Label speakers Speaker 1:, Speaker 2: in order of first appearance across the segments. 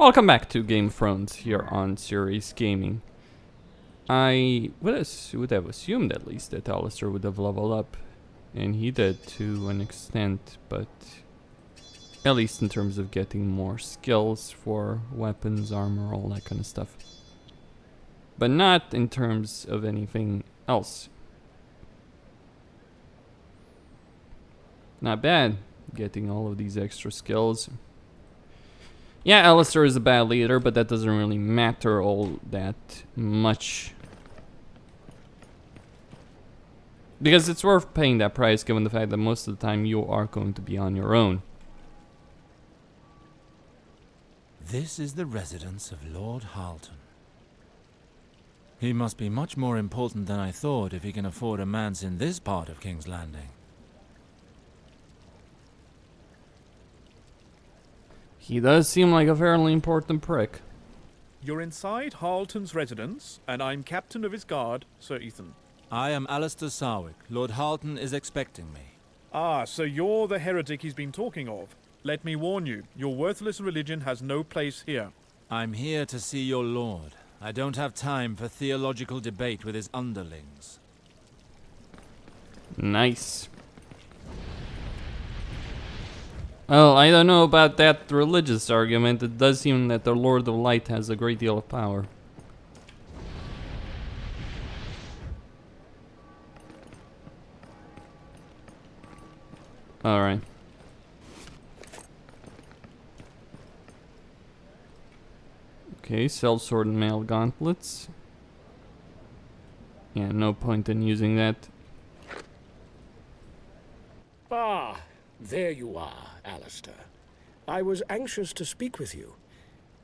Speaker 1: Welcome back to Game of Thrones here on Series Gaming. I would have assumed at least that Alester would have leveled up, and he did to an extent, but at least in terms of getting more skills for weapons, armor, all that kind of stuff. But not in terms of anything else. Not bad, getting all of these extra skills. Yeah, Alester is a bad leader, but that doesn't really matter all that much. Because it's worth paying that price given the fact that most of the time you are going to be on your own.
Speaker 2: This is the residence of Lord Halton. He must be much more important than I thought if he can afford a manse in this part of King's Landing.
Speaker 1: He does seem like a fairly important prick.
Speaker 3: You're inside Halton's residence, and I'm captain of his guard, Sir Ethan.
Speaker 2: I am Alester Sarwyck. Lord Halton is expecting me.
Speaker 3: Ah, so you're the heretic he's been talking of. Let me warn you, your worthless religion has no place here.
Speaker 2: I'm here to see your lord. I don't have time for theological debate with his underlings.
Speaker 1: Nice. Well, I don't know about that religious argument. It does seem that the Lord of Light has a great deal of power. Alright. Okay, sellsword and mail gauntlets. Yeah, no point in using that.
Speaker 4: Ah, there you are, Alester. I was anxious to speak with you.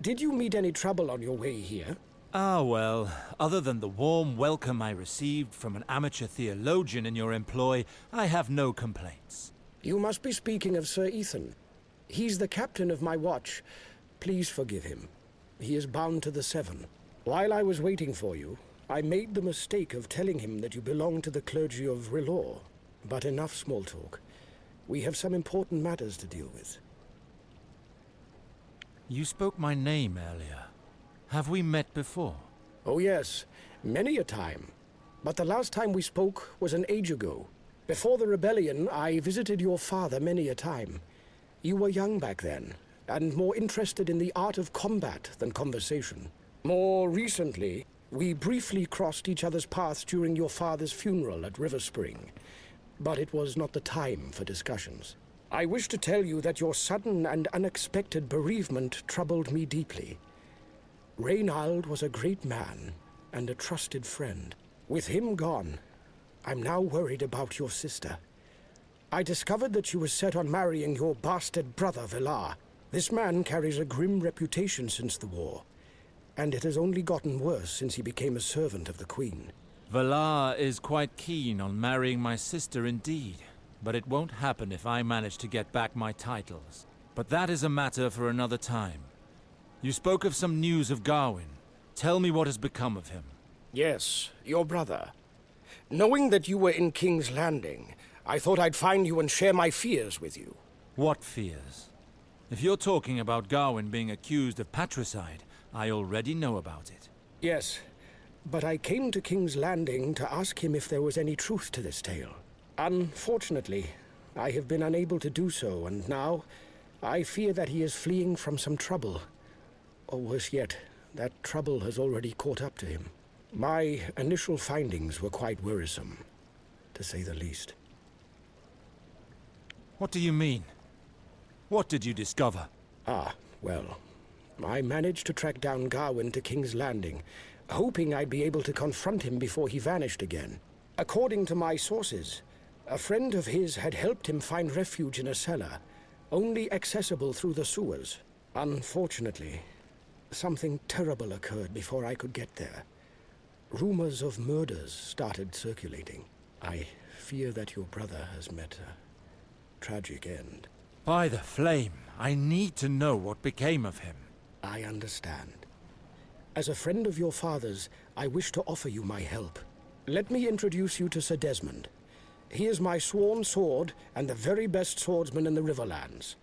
Speaker 4: Did you meet any trouble on your way here?
Speaker 2: Ah, well, other than the warm welcome I received from an amateur theologian in your employ, I have no complaints.
Speaker 4: You must be speaking of Sir Ethan. He's the captain of my watch. Please forgive him. He is bound to the Seven. While I was waiting for you, I made the mistake of telling him that you belong to the clergy of R'hllor. But enough small talk. We have some important matters to deal with.
Speaker 2: You spoke my name earlier. Have we met before?
Speaker 4: Oh yes, many a time. But the last time we spoke was an age ago. Before the rebellion, I visited your father many a time. You were young back then, and more interested in the art of combat than conversation. More recently, we briefly crossed each other's paths during your father's funeral at River Spring. But it was not the time for discussions. I wish to tell you that your sudden and unexpected bereavement troubled me deeply. Reynald was a great man and a trusted friend. With him gone, I'm now worried about your sister. I discovered that she was set on marrying your bastard brother, Villar. This man carries a grim reputation since the war, and it has only gotten worse since he became a servant of the Queen.
Speaker 2: Villar is quite keen on marrying my sister indeed, but it won't happen if I manage to get back my titles. But that is a matter for another time. You spoke of some news of Gawen. Tell me what has become of him.
Speaker 4: Yes, your brother. Knowing that you were in King's Landing, I thought I'd find you and share my fears with you.
Speaker 2: What fears? If you're talking about Gawen being accused of patricide, I already know about it.
Speaker 4: Yes, but I came to King's Landing to ask him if there was any truth to this tale. Unfortunately, I have been unable to do so, and now I fear that he is fleeing from some trouble. Or worse yet, that trouble has already caught up to him. My initial findings were quite worrisome, to say the least.
Speaker 2: What do you mean? What did you discover?
Speaker 4: Ah, well, I managed to track down Gawen to King's Landing, hoping I'd be able to confront him before he vanished again. According to my sources, a friend of his had helped him find refuge in a cellar, only accessible through the sewers. Unfortunately, something terrible occurred before I could get there. Rumors of murders started circulating. I fear that your brother has met a tragic end.
Speaker 2: By the flame, I need to know what became of him.
Speaker 4: I understand. As a friend of your father's, I wish to offer you my help. Let me introduce you to Sir Desmond. He is my sworn sword and the very best swordsman in the Riverlands.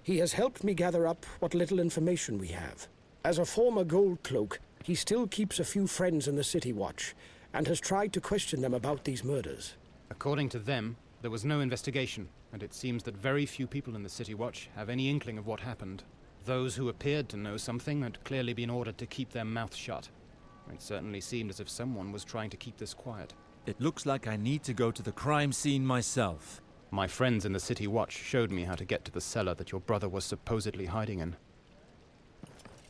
Speaker 4: He has helped me gather up what little information we have. As a former gold cloak, he still keeps a few friends in the City Watch, and has tried to question them about these murders.
Speaker 5: According to them, there was no investigation, and it seems that very few people in the City Watch have any inkling of what happened. Those who appeared to know something had clearly been ordered to keep their mouth shut. It certainly seemed as if someone was trying to keep this quiet.
Speaker 2: It looks like I need to go to the crime scene myself.
Speaker 5: My friends in the City Watch showed me how to get to the cellar that your brother was supposedly hiding in.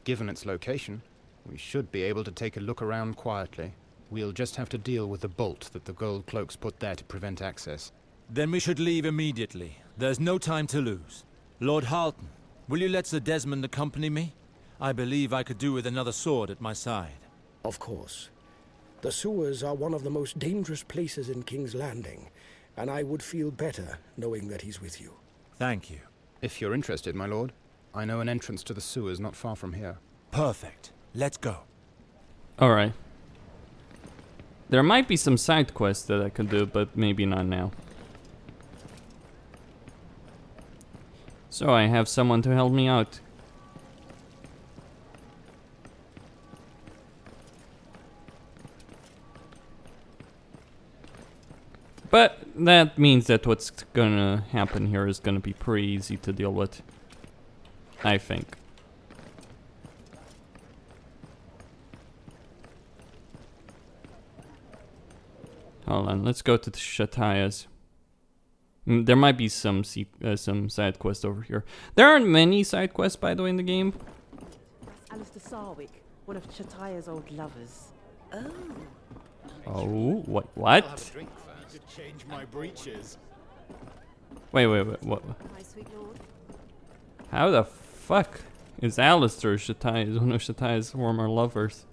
Speaker 5: Given its location, we should be able to take a look around quietly. We'll just have to deal with the bolt that the gold cloaks put there to prevent access.
Speaker 2: Then we should leave immediately. There's no time to lose. Lord Halton, will you let Sir Desmond accompany me? I believe I could do with another sword at my side.
Speaker 4: Of course. The sewers are one of the most dangerous places in King's Landing, and I would feel better knowing that he's with you.
Speaker 2: Thank you.
Speaker 5: If you're interested, my lord, I know an entrance to the sewers not far from here.
Speaker 2: Perfect. Let's go.
Speaker 1: Alright. There might be some side quests that I could do, but maybe not now. So I have someone to help me out. But that means that what's gonna happen here is gonna be pretty easy to deal with, I think. Hold on, let's go to the Shatayas. There might be some side quests over here. There aren't many side quests, by the way, in the game.
Speaker 6: That's Alester Sarwyck, one of Chataya's old lovers. Oh.
Speaker 1: Oh, what?
Speaker 5: I'll have a drink first.
Speaker 7: To change my breeches.
Speaker 1: Wait, what?
Speaker 6: My sweet lord.
Speaker 1: How the fuck is Alester Shataya, one of Shataya's former lovers?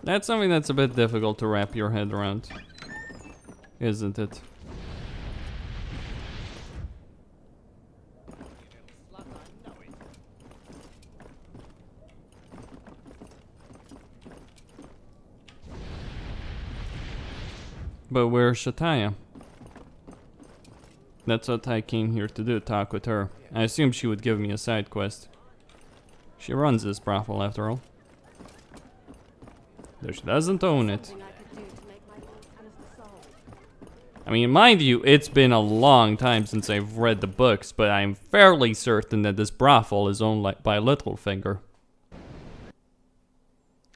Speaker 1: That's something that's a bit difficult to wrap your head around, isn't it? But where's Shataya? That's what I came here to do, talk with her. I assumed she would give me a side quest. She runs this brothel after all. Though she doesn't own it. I mean, mind you, it's been a long time since I've read the books, but I'm fairly certain that this brothel is owned by Littlefinger.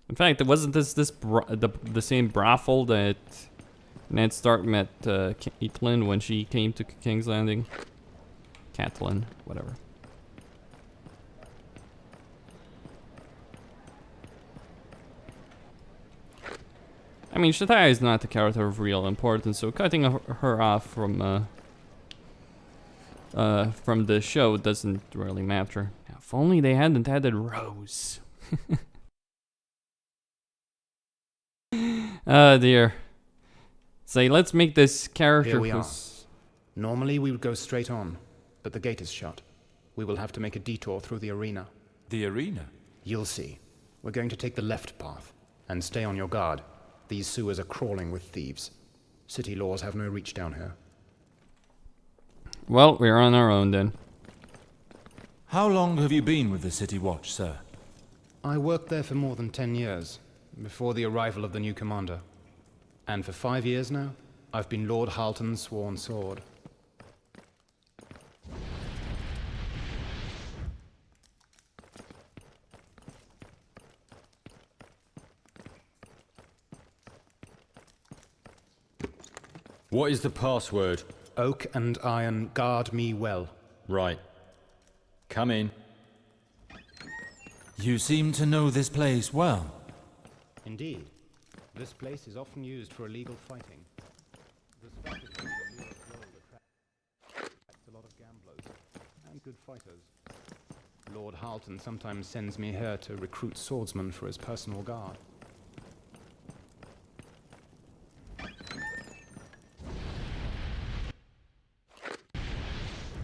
Speaker 1: In fact, wasn't this the same brothel that Ned Stark met Catelyn when she came to King's Landing? Catelyn, whatever. I mean, Shataya is not a character of real importance, so cutting her off from the show doesn't really matter. If only they hadn't added Rose. Oh dear. Say, let's make this character.
Speaker 5: Here we are. Normally we would go straight on, but the gate is shut. We will have to make a detour through the arena.
Speaker 2: The arena?
Speaker 5: You'll see. We're going to take the left path, and stay on your guard. These sewers are crawling with thieves. City laws have no reach down here.
Speaker 1: Well, we're on our own then.
Speaker 2: How long have you been with the City Watch, sir?
Speaker 5: I worked there for more than 10 years, before the arrival of the new commander. And for 5 years now, I've been Lord Halton's sworn sword.
Speaker 7: What is the password?
Speaker 5: Oak and iron guard me well.
Speaker 7: Right. Come in.
Speaker 2: You seem to know this place well.
Speaker 5: Indeed. This place is often used for illegal fighting. The spectacle of the Lure of Gold attracts a lot of gamblers and good fighters. Lord Halton sometimes sends me here to recruit swordsmen for his personal guard.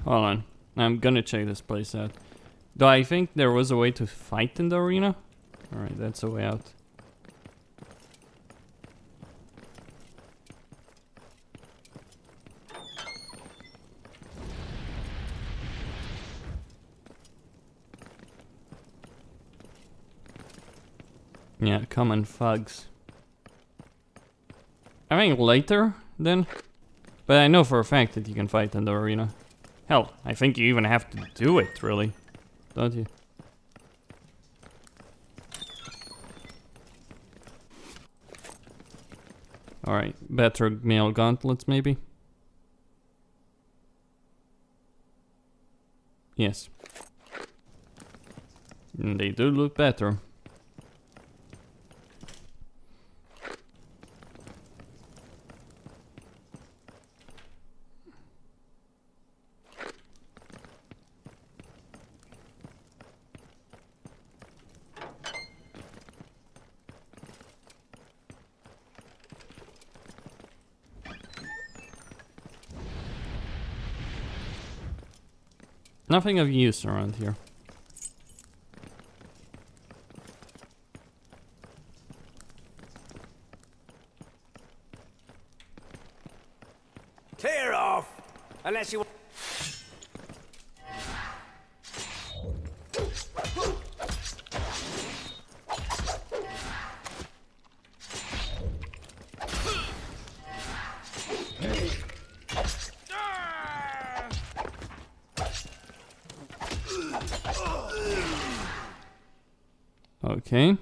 Speaker 1: Hold on. I'm gonna check this place out. Do I think there was a way to fight in the arena? Alright, that's a way out. Yeah, common thugs. I think later, then. But I know for a fact that you can fight in the arena. Hell, I think you even have to do it, really. Don't you? Alright, better male gauntlets, maybe? Yes. They do look better. Nothing of use around here.
Speaker 8: Clear off! Unless you...
Speaker 1: Okay.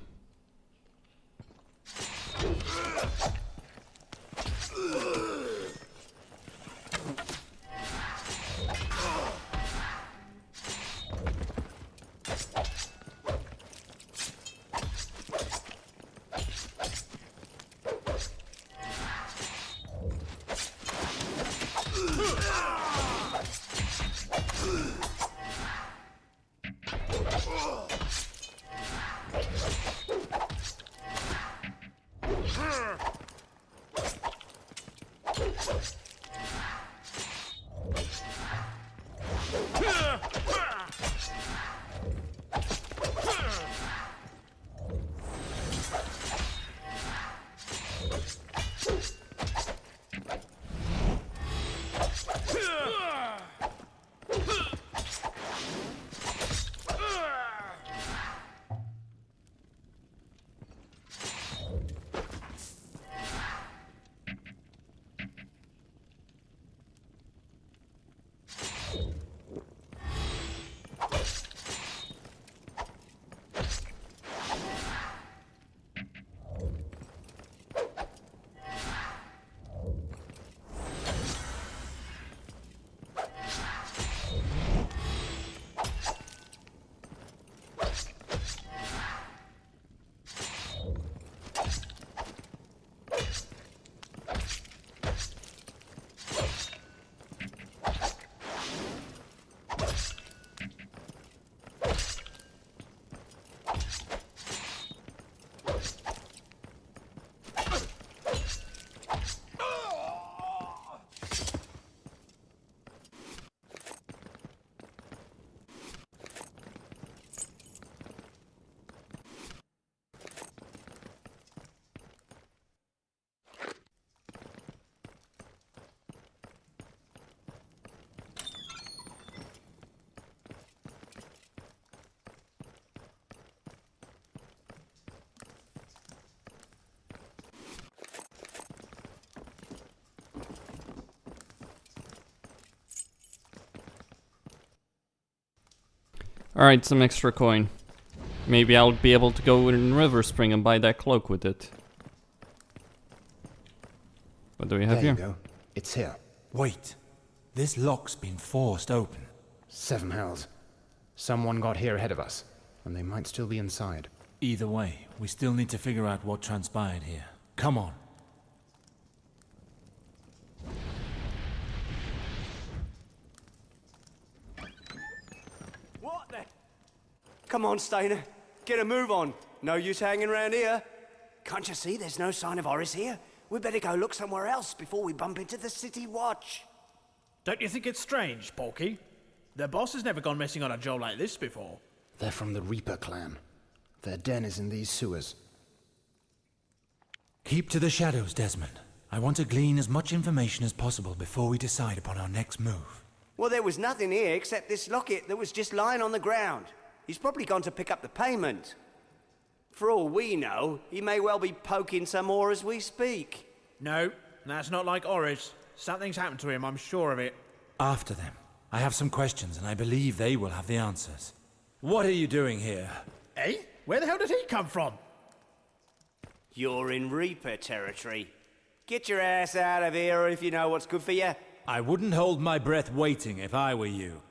Speaker 1: Alright, some extra coin. Maybe I'll be able to go in River Spring and buy that cloak with it. What do we have
Speaker 5: There
Speaker 1: here?
Speaker 5: you go. It's here.
Speaker 2: Wait. This lock's been forced open.
Speaker 5: 7 hells. Someone got here ahead of us, and they might still be inside.
Speaker 2: Either way, we still need to figure out what transpired here. Come on.
Speaker 8: What the... Come on, Stainer. Get a move on. No use hanging around here. Can't you see there's no sign of Horus here? We better go look somewhere else before we bump into the City Watch.
Speaker 3: Don't you think it's strange, Porky? Their boss has never gone missing on a job like this before.
Speaker 5: They're from the Reaper clan. Their den is in these sewers.
Speaker 2: Keep to the shadows, Desmond. I want to glean as much information as possible before we decide upon our next move.
Speaker 8: Well, there was nothing here except this locket that was just lying on the ground. He's probably gone to pick up the payment. For all we know, he may well be poking some more as we speak.
Speaker 3: No, that's not like Oris. Something's happened to him, I'm sure of it.
Speaker 2: After them. I have some questions, and I believe they will have the answers. What are you doing here?
Speaker 3: Eh? Where the hell did he come from?
Speaker 8: You're in Reaper territory. Get your ass out of here if you know what's good for you.
Speaker 2: I wouldn't hold my breath waiting if I were you.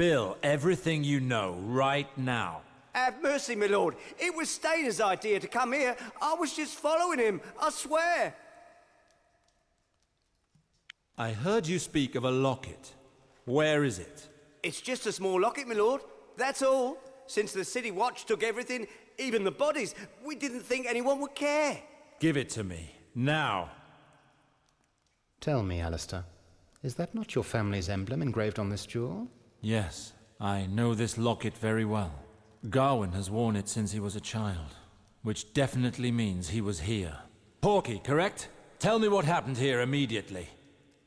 Speaker 2: Spill everything you know right now.
Speaker 8: Have mercy, my lord. It was Stainer's idea to come here. I was just following him, I swear.
Speaker 2: I heard you speak of a locket. Where is it?
Speaker 8: It's just a small locket, my lord. That's all. Since the City Watch took everything, even the bodies, we didn't think anyone would care.
Speaker 2: Give it to me, now.
Speaker 5: Tell me, Alester, is that not your family's emblem engraved on this jewel?
Speaker 2: Yes, I know this locket very well. Gawen has worn it since he was a child, which definitely means he was here. Porky, correct? Tell me what happened here immediately.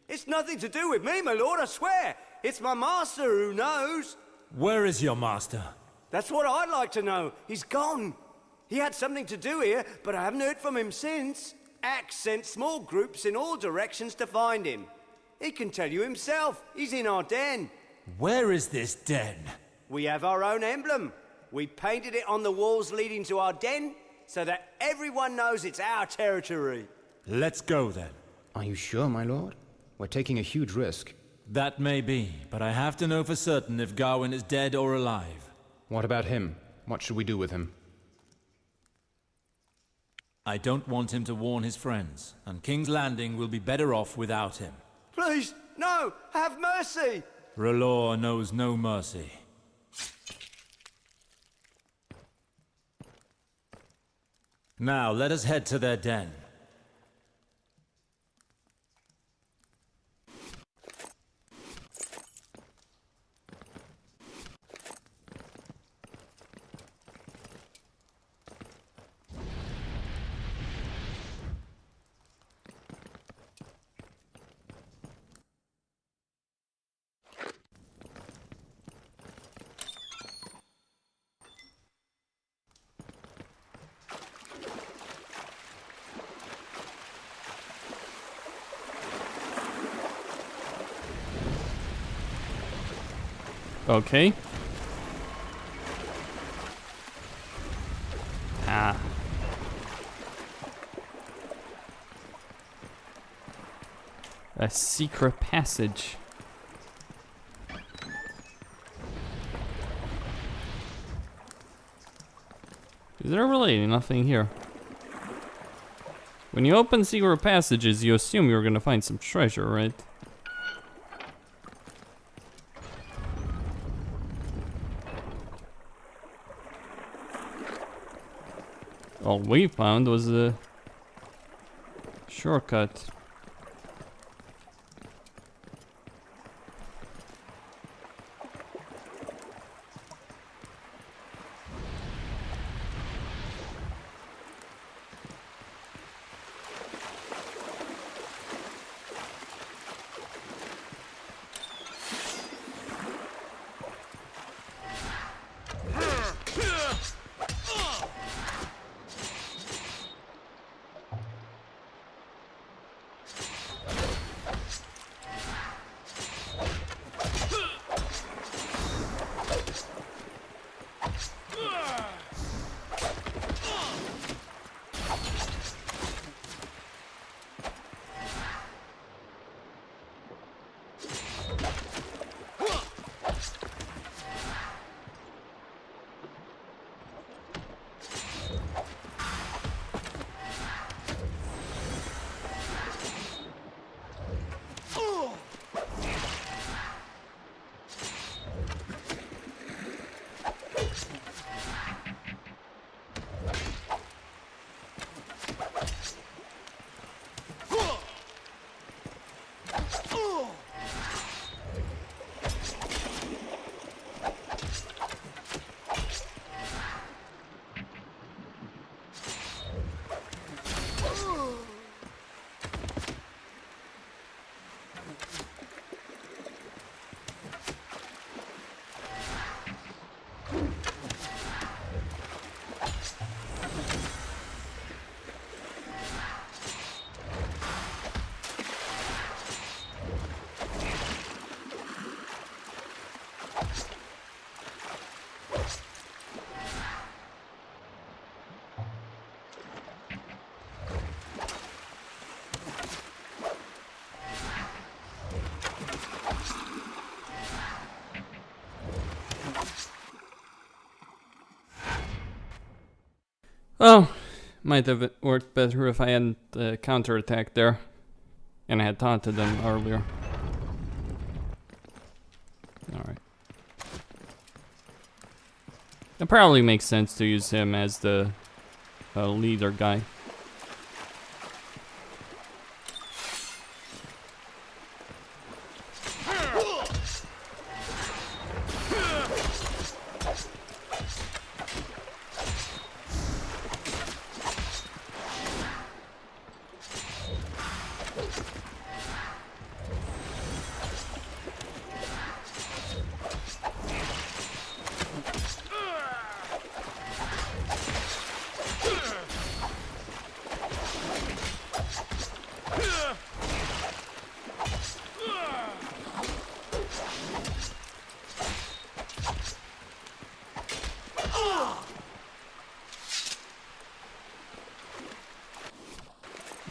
Speaker 8: It's nothing to do with me, my lord, I swear. It's my master who knows.
Speaker 2: Where is your master?
Speaker 8: That's what I'd like to know. He's gone. He had something to do here, but I haven't heard from him since. Axe sent small groups in all directions to find him. He can tell you himself. He's in our den.
Speaker 2: Where is this den?
Speaker 8: We have our own emblem. We painted it on the walls leading to our den so that everyone knows it's our territory.
Speaker 2: Let's go then.
Speaker 5: Are you sure, my lord? We're taking a huge risk.
Speaker 2: That may be, but I have to know for certain if Gawen is dead or alive.
Speaker 5: What about him? What should we do with him?
Speaker 2: I don't want him to warn his friends, and King's Landing will be better off without him.
Speaker 8: Please, no, have mercy.
Speaker 2: R'hllor knows no mercy. Now, let us head to their den.
Speaker 1: Okay. Ah. A secret passage. Is there really nothing here? When you open secret passages, you assume you're gonna find some treasure, right? All we found was a Shortcut. Oh, might have worked better if I hadn't counterattacked there. And I had taunted them earlier. Alright. It probably makes sense to use him as the leader guy.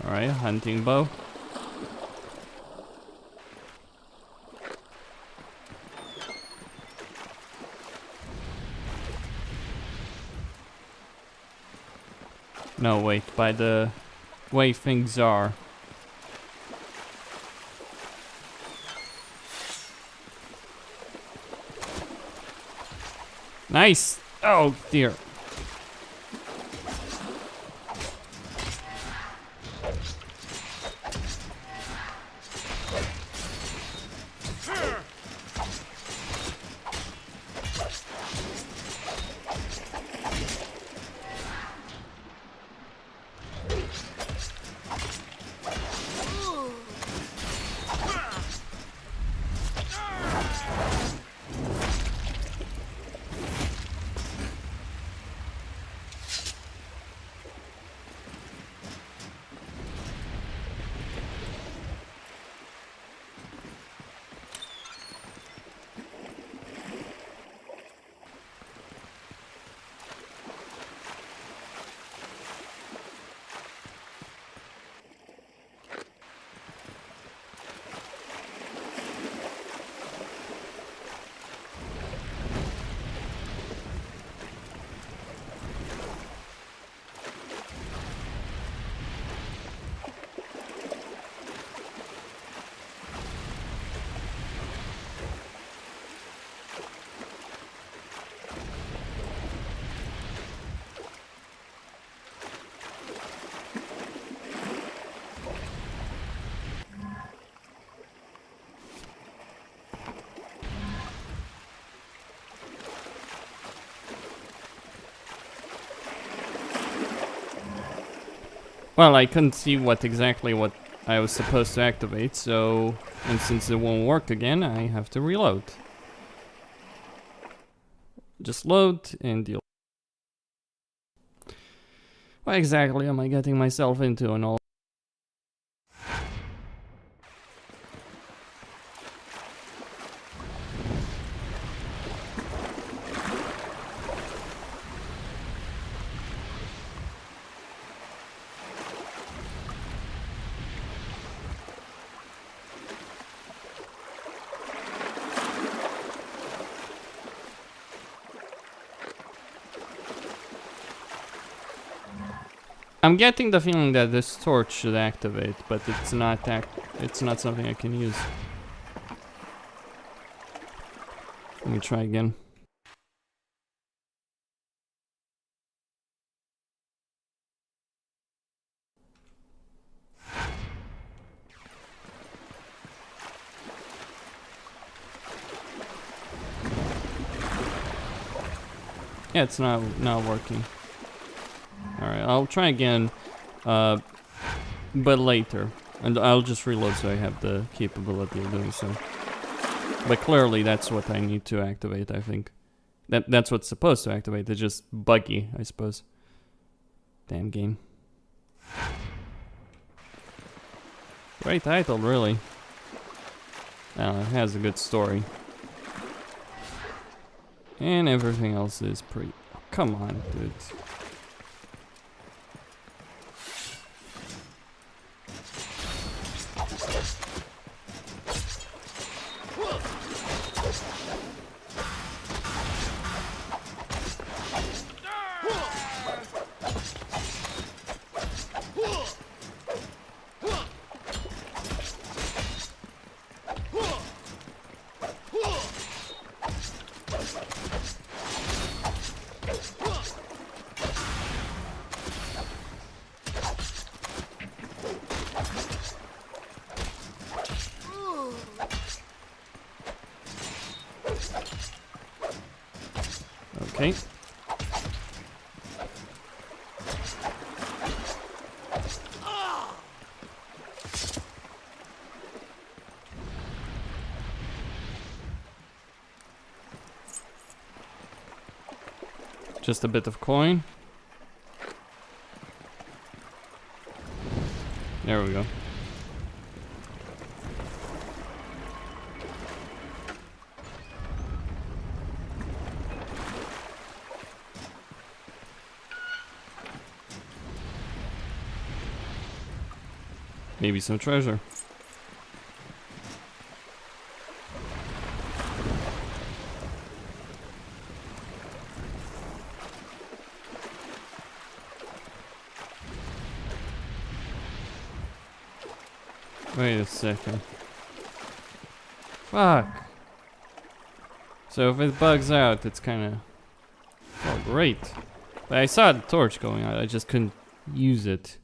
Speaker 1: Alright, hunting bow. No, wait, by the way things are. Nice! Oh dear. Well, I couldn't see what I was supposed to activate, so... And since it won't work again, I have to reload. Just load and deal. What exactly am I getting myself into and all? I'm getting the feeling that this torch should activate, but it's not something I can use. Let me try again. Yeah, it's not working. Alright, I'll try again, but later. And I'll just reload so I have the capability of doing so. But clearly that's what I need to activate, I think. That's what's supposed to activate, it's just buggy, I suppose. Damn game. Great title, really. It has a good story. And everything else is pretty... Oh, come on, dude. Okay. Just a bit of coin. There we go. Maybe some treasure. Wait a second. Fuck. So if it bugs out, it's kinda... Oh, great. But I saw the torch going out, I just couldn't use it.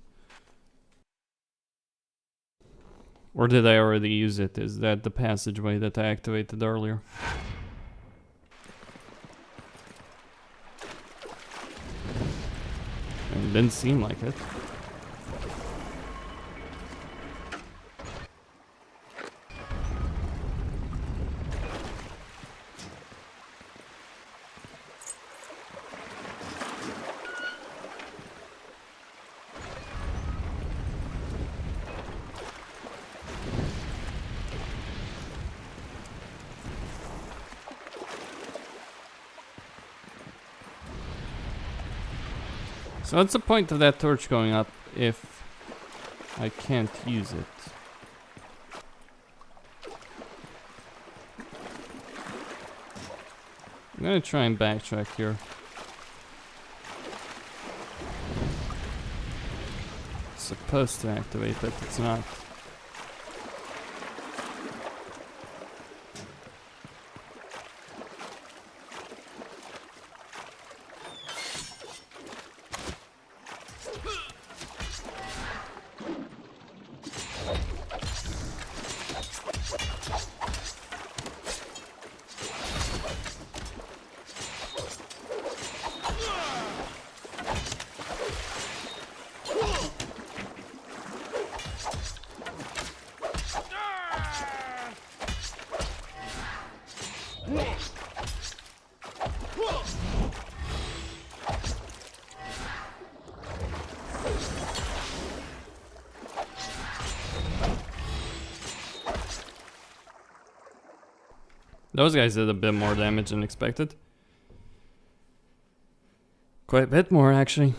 Speaker 1: Or did I already use it? Is that the passageway that I activated earlier? It didn't seem like it. So what's the point of that torch going up if I can't use it? I'm gonna try and backtrack here. It's supposed to activate, but it's not. Those guys did a bit more damage than expected. Quite a bit more, actually.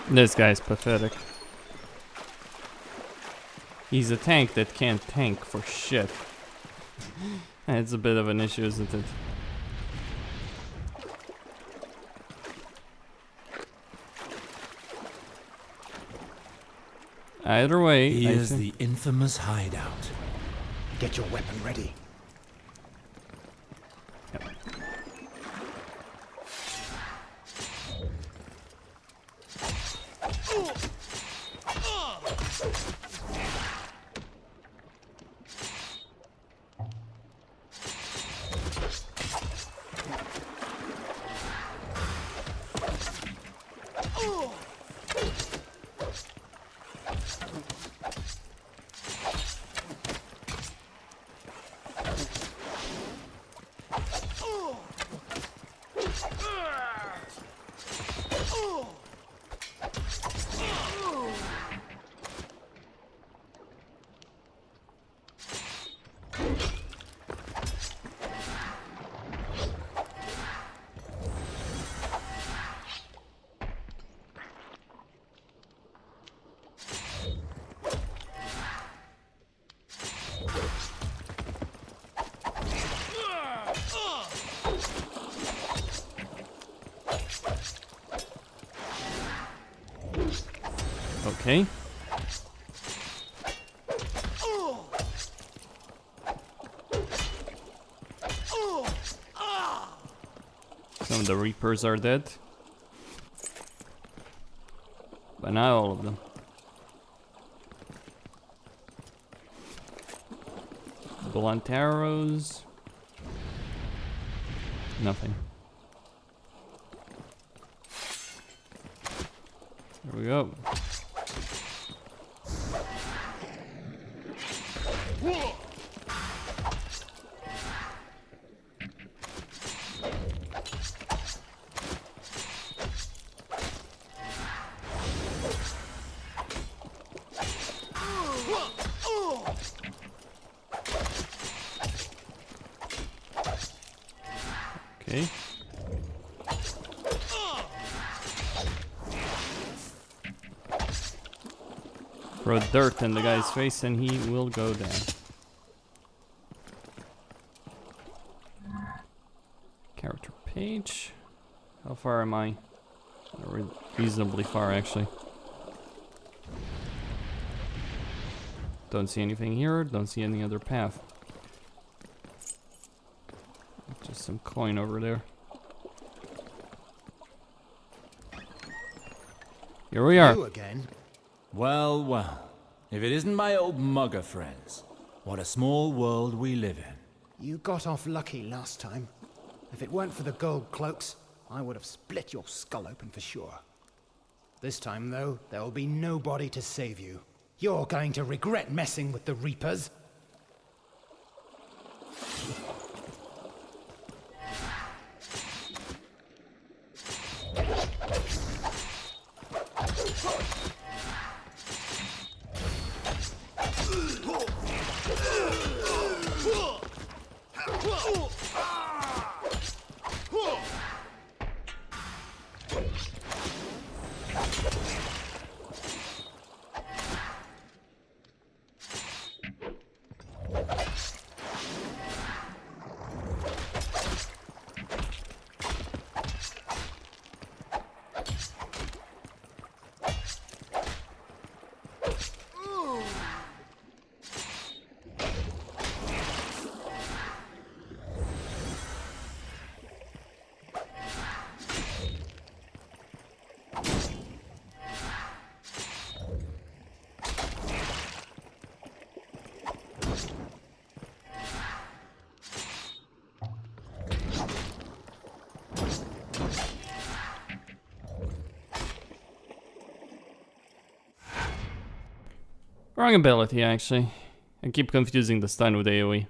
Speaker 1: This guy's pathetic. He's a tank that can't tank for shit. It's a bit of an issue, isn't it? Either way,
Speaker 2: Here's the infamous hideout.
Speaker 4: Get your weapon ready.
Speaker 1: Okay. Some of the Reapers are dead. But not all of them. Blunt arrows. Nothing. There we go. Okay. Throw dirt in the guy's face and he will go down. Character page. How far am I? Reasonably far, actually. Don't see anything here. Don't see any other path. Just some coin over there. Here we are.
Speaker 5: You again?
Speaker 2: Well, well. If it isn't my old mugger friends. What a small world we live in.
Speaker 5: You got off lucky last time. If it weren't for the gold cloaks, I would have split your skull open for sure. This time, though, there will be nobody to save you. You're going to regret messing with the Reapers.
Speaker 1: Wrong ability, actually. I keep confusing the stun with AoE.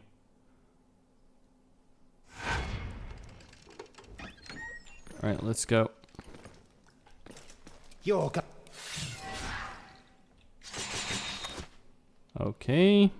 Speaker 1: Alright, let's go.
Speaker 5: You're
Speaker 1: Okay.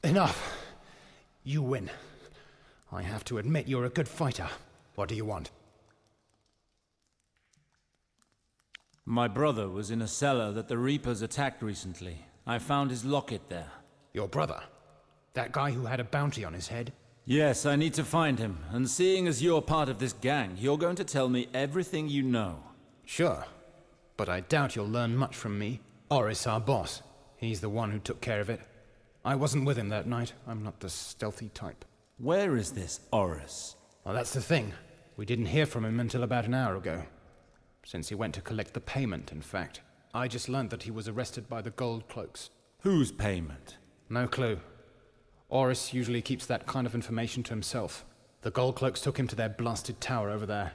Speaker 5: Enough. You win. I have to admit you're a good fighter. What do you want?
Speaker 2: My brother was in a cellar that the Reapers attacked recently. I found his locket there.
Speaker 5: Your brother? That guy who had a bounty on his head?
Speaker 2: Yes, I need to find him. And seeing as you're part of this gang, you're going to tell me everything you know.
Speaker 5: Sure. But I doubt you'll learn much from me. Oris, our boss. He's the one who took care of it. I wasn't with him that night. I'm not the stealthy type.
Speaker 2: Where is this Oris?
Speaker 5: Well, that's the thing. We didn't hear from him until about an hour ago. Since he went to collect the payment, in fact. I just learned that he was arrested by the gold cloaks.
Speaker 2: Whose payment?
Speaker 5: No clue. Oris usually keeps that kind of information to himself. The gold cloaks took him to their blasted tower over there.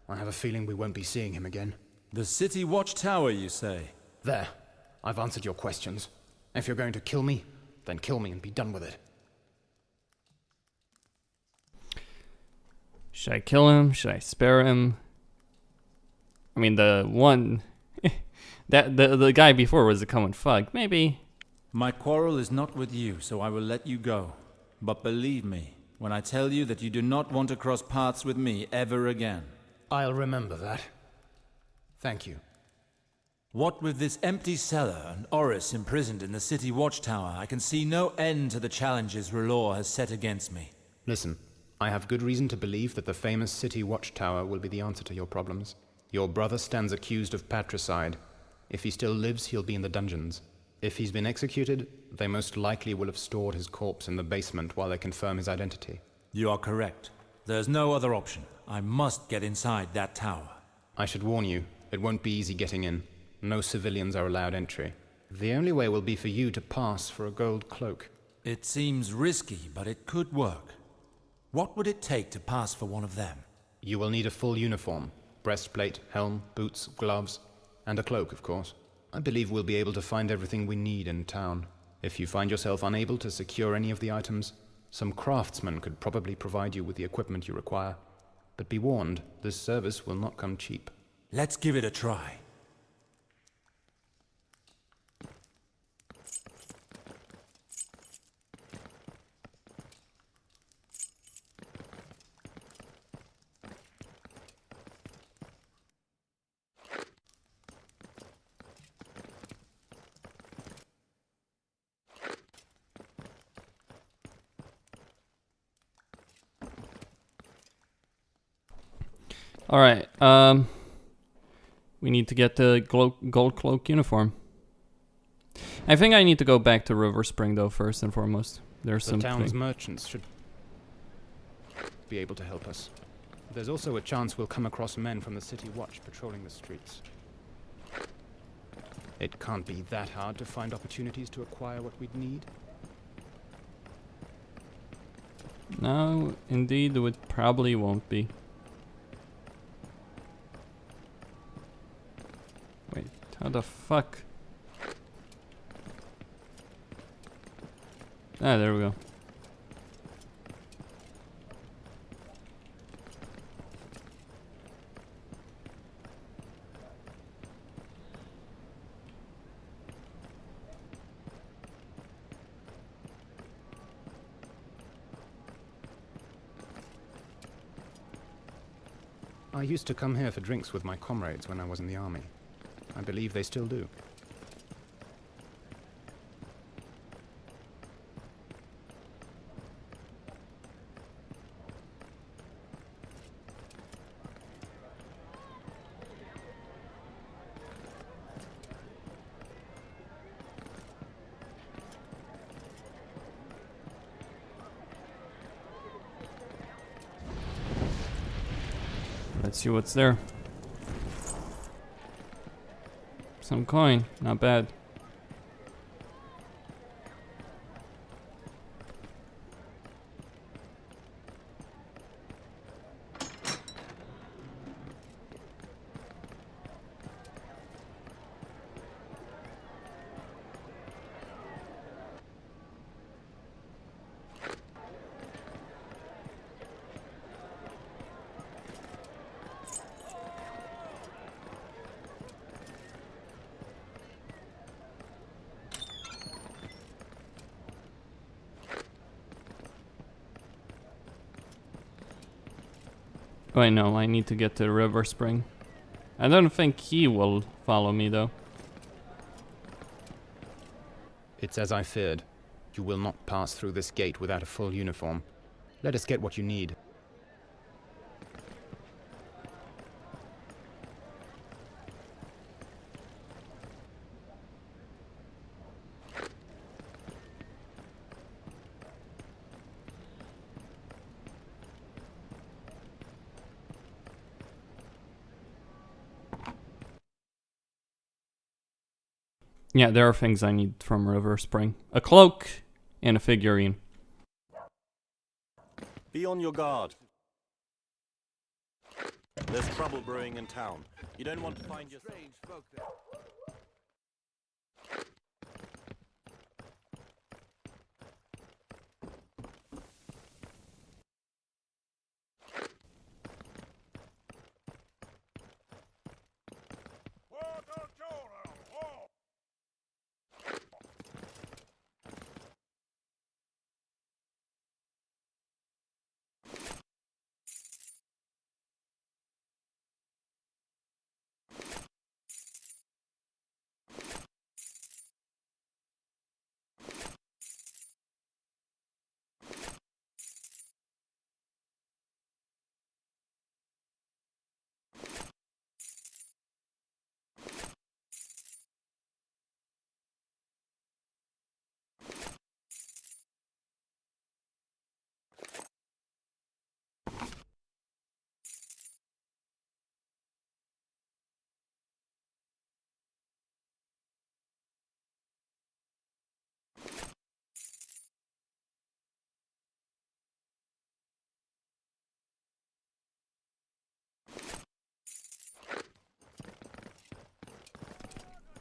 Speaker 5: I have a feeling we won't be seeing him again.
Speaker 2: The city watchtower, you say?
Speaker 5: There. I've answered your questions. If you're going to kill me, then kill me and be done with it.
Speaker 1: Should I kill him? Should I spare him? I mean, the one... the guy before was a common thug. Maybe.
Speaker 2: My quarrel is not with you, so I will let you go. But believe me, when I tell you that you do not want to cross paths with me ever again.
Speaker 5: I'll remember that. Thank you.
Speaker 2: What with this empty cellar and Oris imprisoned in the city watchtower, I can see no end to the challenges R'hllor has set against me.
Speaker 5: Listen, I have good reason to believe that the famous city watchtower will be the answer to your problems. Your brother stands accused of patricide. If he still lives, he'll be in the dungeons. If he's been executed, they most likely will have stored his corpse in the basement while they confirm his identity.
Speaker 2: You are correct. There's no other option. I must get inside that tower.
Speaker 5: I should warn you, it won't be easy getting in. No civilians are allowed entry. The only way will be for you to pass for a gold cloak.
Speaker 2: It seems risky, but it could work. What would it take to pass for one of them?
Speaker 5: You will need a full uniform. Breastplate, helm, boots, gloves, and a cloak, of course. I believe we'll be able to find everything we need in town. If you find yourself unable to secure any of the items, some craftsmen could probably provide you with the equipment you require. But be warned, this service will not come cheap.
Speaker 2: Let's give it a try.
Speaker 1: Alright, we need to get the gold cloak uniform. I think I need to go back to River Spring though, first and foremost. There's
Speaker 5: The town's merchants should be able to help us. There's also a chance we'll come across men from the city watch patrolling the streets. It can't be that hard to find opportunities to acquire what we'd need.
Speaker 1: No, indeed, it probably won't be. Wait, how the fuck? Ah, there we go.
Speaker 5: I used to come here for drinks with my comrades when I was in the army. I believe they still do.
Speaker 1: Let's see what's there. Some coin, not bad. Wait, no, I need to get to River Spring. I don't think he will follow me, though.
Speaker 5: It's as I feared. You will not pass through this gate without a full uniform. Let us get what you need.
Speaker 1: Yeah, there are things I need from River Spring. A cloak and a figurine.
Speaker 9: Be on your guard. There's trouble brewing in town. You don't want to find yourself... Strange folk there.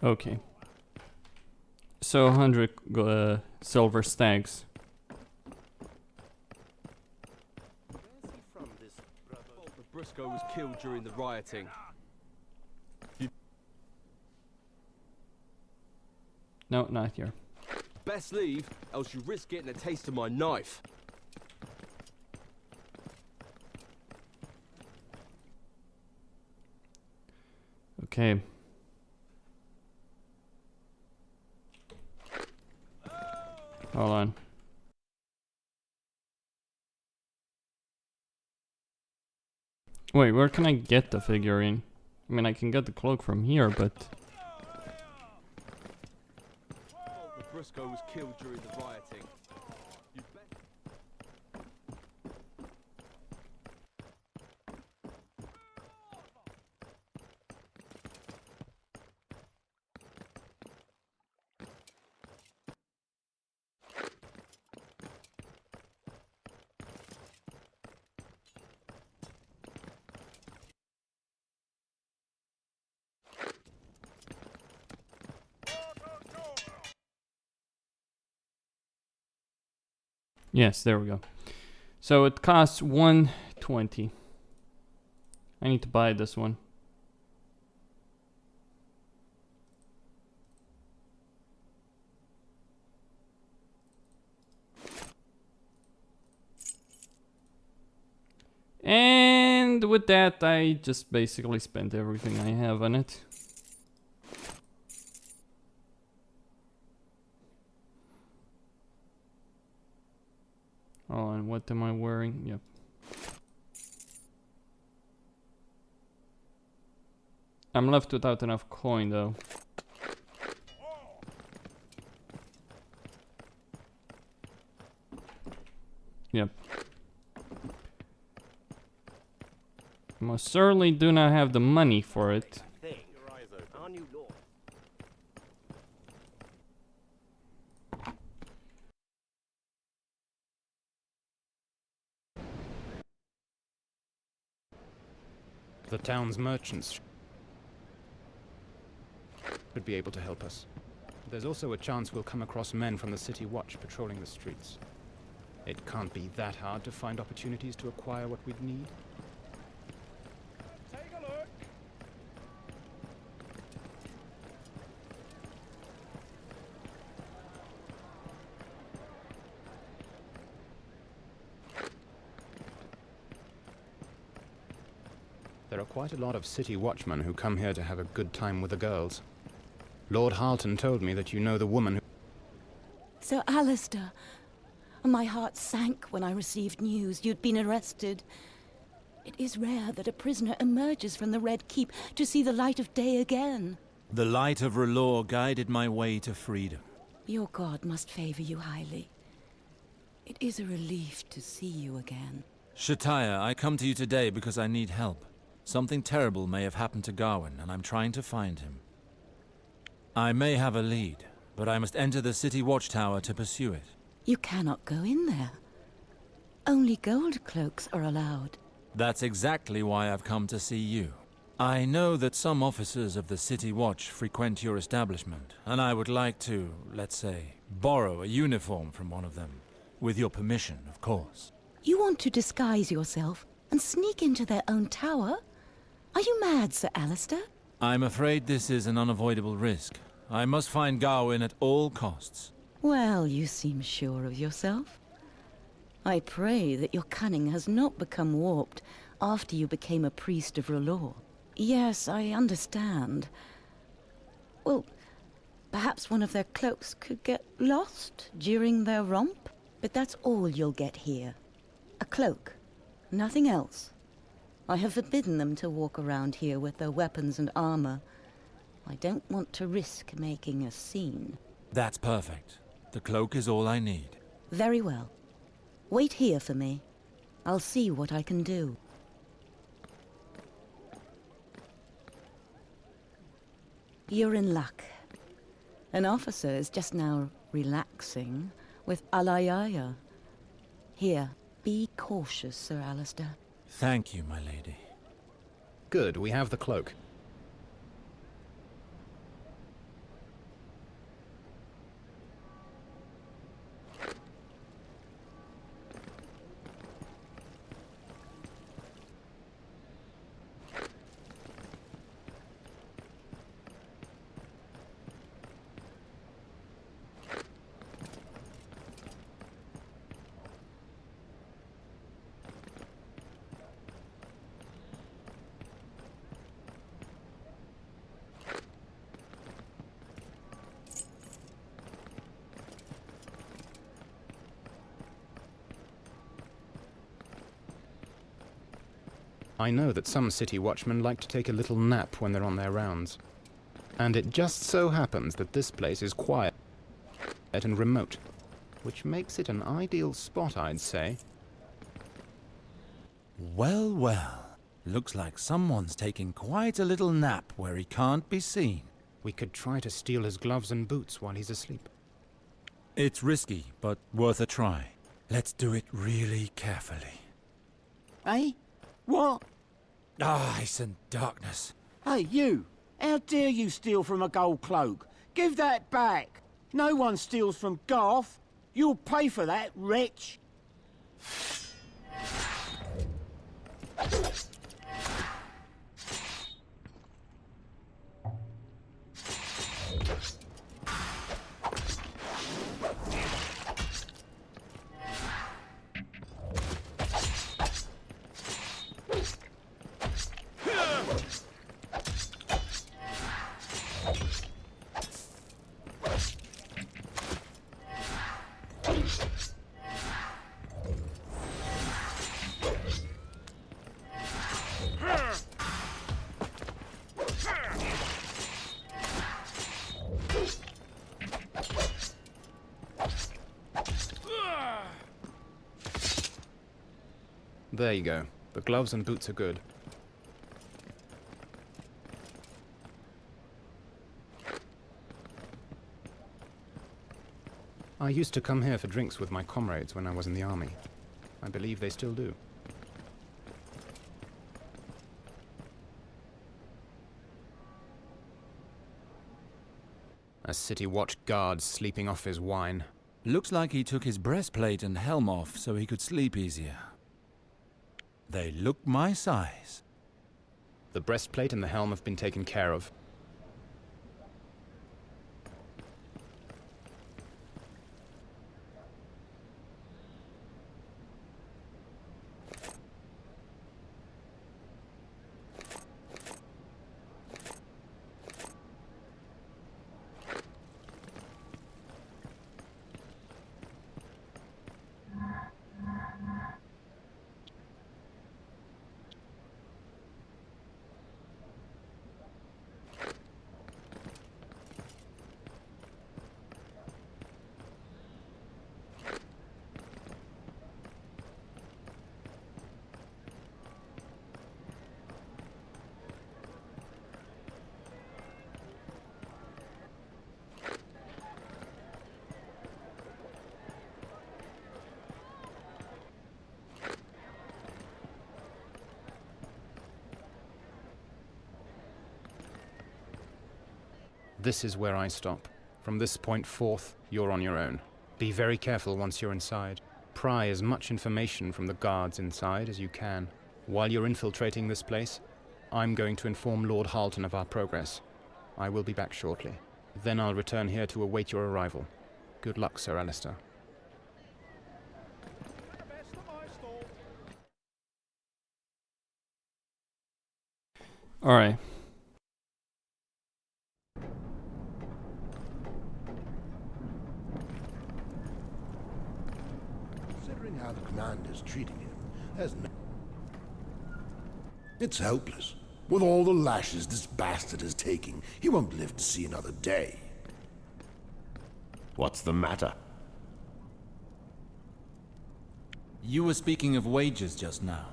Speaker 1: Okay. So 100 silver stags.
Speaker 10: Where's he from, this brother? The Briscoe was killed during the rioting.
Speaker 1: No, not here.
Speaker 10: Best leave, else you risk getting a taste of my knife.
Speaker 1: Okay. Hold on. Wait, where can I get the figurine? I mean, I can get the cloak from here, but...
Speaker 10: The Briscoe was killed during the rioting. You bet.
Speaker 1: Yes, there we go. So it costs 120. I need to buy this one. And with that, I just basically spent everything I have on it. Oh, and what am I wearing? Yep. I'm left without enough coin, though. Yep. Most certainly do not have the money for it.
Speaker 9: Our new law.
Speaker 5: The town's merchants should be able to help us. There's also a chance we'll come across men from the City Watch patrolling the streets. It can't be that hard to find opportunities to acquire what we'd need.
Speaker 3: Take a look.
Speaker 5: There are quite a lot of city watchmen who come here to have a good time with the girls. Lord Halton told me that you know the woman who...
Speaker 11: Sir Alester, my heart sank when I received news you'd been arrested. It is rare that a prisoner emerges from the Red Keep to see the light of day again.
Speaker 2: The light of R'hllor guided my way to freedom.
Speaker 11: Your god must favor you highly. It is a relief to see you again.
Speaker 2: Shataya, I come to you today because I need help. Something terrible may have happened to Gawen, and I'm trying to find him. I may have a lead, but I must enter the city watchtower to pursue it.
Speaker 11: You cannot go in there. Only gold cloaks are allowed.
Speaker 2: That's exactly why I've come to see you. I know that some officers of the City Watch frequent your establishment, and I would like to, let's say, borrow a uniform from one of them. With your permission, of course.
Speaker 11: You want to disguise yourself and sneak into their own tower? Are you mad, Sir Alester?
Speaker 2: I'm afraid this is an unavoidable risk. I must find Gawen at all costs.
Speaker 11: Well, you seem sure of yourself. I pray that your cunning has not become warped after you became a priest of R'hllor. Yes, I understand. Well, perhaps one of their cloaks could get lost during their romp? But that's all you'll get here. A cloak. Nothing else. I have forbidden them to walk around here with their weapons and armor. I don't want to risk making a scene.
Speaker 2: That's perfect. The cloak is all I need.
Speaker 11: Very well. Wait here for me. I'll see what I can do. You're in luck. An officer is just now relaxing with Alayaya. Here, be cautious, Sir Alester.
Speaker 2: Thank you, my lady.
Speaker 5: Good, we have the cloak. I know that some city watchmen like to take a little nap when they're on their rounds. And it just so happens that this place is quiet and remote, which makes it an ideal spot, I'd say.
Speaker 2: Well, well. Looks like someone's taking quite a little nap where he can't be seen.
Speaker 5: We could try to steal his gloves and boots while he's asleep.
Speaker 2: It's risky, but worth a try. Let's do it really carefully.
Speaker 12: Eh? What?
Speaker 2: Ice and darkness.
Speaker 12: Hey, you! How dare you steal from a gold cloak? Give that back! No one steals from Garth! You'll pay for that, wretch!
Speaker 5: There you go. The gloves and boots are good. I used to come here for drinks with my comrades when I was in the army. I believe they still do. A city watch guard sleeping off his wine.
Speaker 2: Looks like he took his breastplate and helm off so he could sleep easier. They look my size.
Speaker 5: The breastplate and the helm have been taken care of. This is where I stop. From this point forth, you're on your own. Be very careful once you're inside. Pry as much information from the guards inside as you can. While you're infiltrating this place, I'm going to inform Lord Halton of our progress. I will be back shortly. Then I'll return here to await your arrival. Good luck, Sir Alester.
Speaker 1: All right.
Speaker 13: Considering how the commander's treating him, there's no... It's hopeless. With all the lashes this bastard is taking, he won't live to see another day.
Speaker 14: What's the matter?
Speaker 2: You were speaking of wages just now.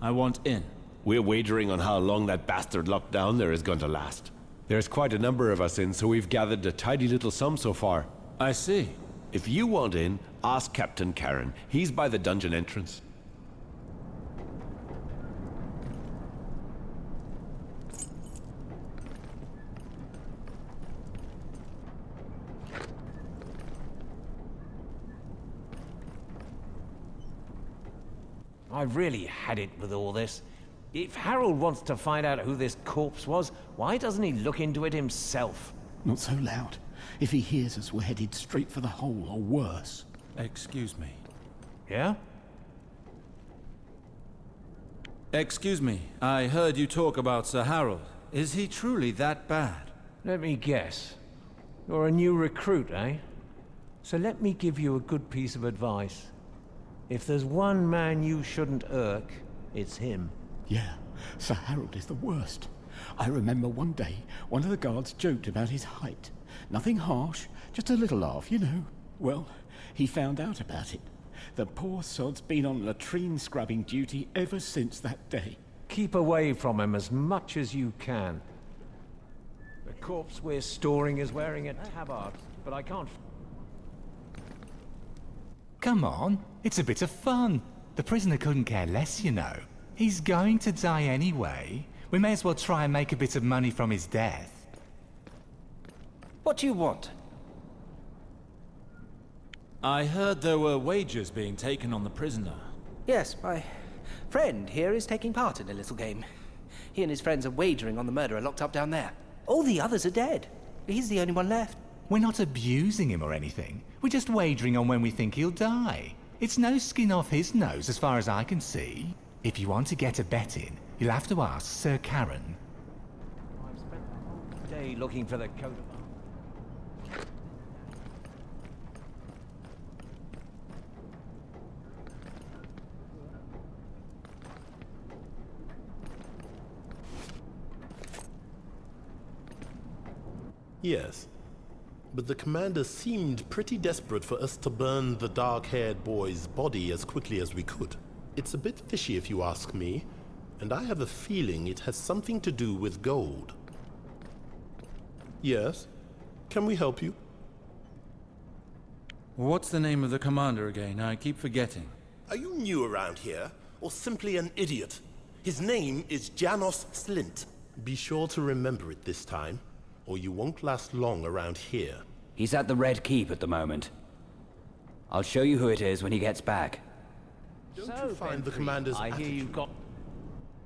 Speaker 2: I want in.
Speaker 14: We're wagering on how long that bastard locked down there is going to last. There's quite a number of us in, so we've gathered a tidy little sum so far.
Speaker 2: I see.
Speaker 14: If you want in, ask Captain Karen. He's by the dungeon entrance.
Speaker 15: I've really had it with all this. If Harold wants to find out who this corpse was, why doesn't he look into it himself?
Speaker 16: Not so loud. If he hears us, we're headed straight for the hole, or worse.
Speaker 2: Excuse me.
Speaker 15: Yeah?
Speaker 2: Excuse me. I heard you talk about Sir Harold. Is he truly that bad?
Speaker 15: Let me guess. You're a new recruit, eh? So let me give you a good piece of advice. If there's one man you shouldn't irk, it's him.
Speaker 16: Yeah, Sir Harold is the worst. I remember one day, one of the guards joked about his height. Nothing harsh, just a little laugh, you know. Well, he found out about it. The poor sod's been on latrine scrubbing duty ever since that day.
Speaker 15: Keep away from him as much as you can. The corpse we're storing is wearing a tabard, but I can't...
Speaker 17: Come on, it's a bit of fun. The prisoner couldn't care less, you know. He's going to die anyway. We may as well try and make a bit of money from his death.
Speaker 18: What do you want?
Speaker 2: I heard there were wagers being taken on the prisoner.
Speaker 18: Yes, my friend here is taking part in a little game. He and his friends are wagering on the murderer locked up down there. All the others are dead. He's the only one left.
Speaker 17: We're not abusing him or anything. We're just wagering on when we think he'll die. It's no skin off his nose as far as I can see. If you want to get a bet in, you'll have to ask Sir Karen.
Speaker 15: I've spent the whole day looking for the coat of arms.
Speaker 19: Yes, but the commander seemed pretty desperate for us to burn the dark-haired boy's body as quickly as we could. It's a bit fishy if you ask me, and I have a feeling it has something to do with gold. Yes? Can we help you?
Speaker 2: What's the name of the commander again? I keep forgetting.
Speaker 19: Are you new around here, or simply an idiot? His name is Janos Slint. Be sure to remember it this time, or you won't last long around here.
Speaker 20: He's at the Red Keep at the moment. I'll show you who it is when he gets back.
Speaker 19: Don't you find the commander's
Speaker 15: I hear
Speaker 19: attitude...
Speaker 15: you've got...